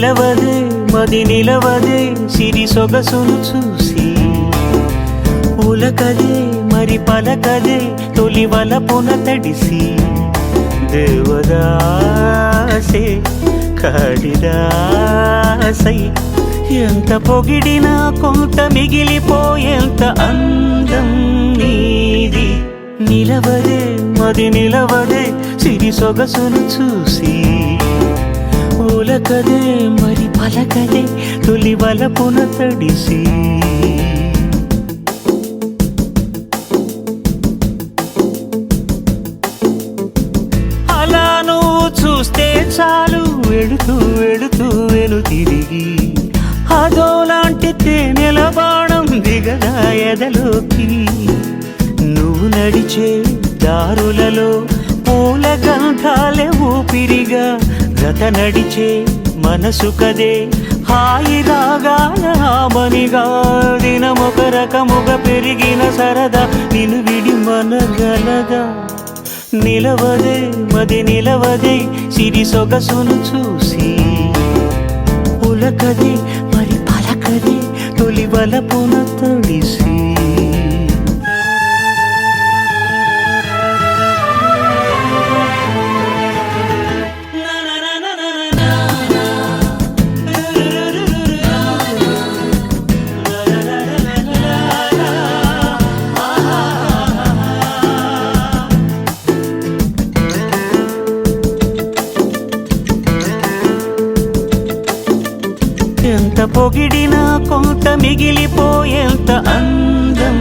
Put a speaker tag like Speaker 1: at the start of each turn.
Speaker 1: నిలవదే మది నిలవదే సిరి సొగసును చూసి ఉలకదే మరి పలకదే తొలి వలపున తడిసి దేవదాసే కాళిదాసై ఎంత పొగిడినా కొంత మిగిలిపోయేంత అందం నీది నిలవదే మది నిలవదే సిరి సొగసును చూసి ఉలకదే మరి పలకదే తొలి వలపున తడిసి అలా నువ్వు చూస్తే చాలు వెళుతూ వెళుతూ వెను తిరిగి అదోలాంటి తేనెల బాణం దిగదా ఎదలోకి నువ్వు నడిచే దారులలో పూల గంధాలే ఊపిరిగా గత నడిచే మనసు కదే హాయి రాగాల ఆమనిగా దినమొక రకముగా పెరిగిన సరదా నిన్ను విడి మనగలదా నిలవదే మది నిలవదే సిరి సొగసును చూసి ఉలకదే మరి పలకదే తొలి వలపున తడిసి ఎంత పొగిడినా కొంత మిగిలిపోయేంత అందం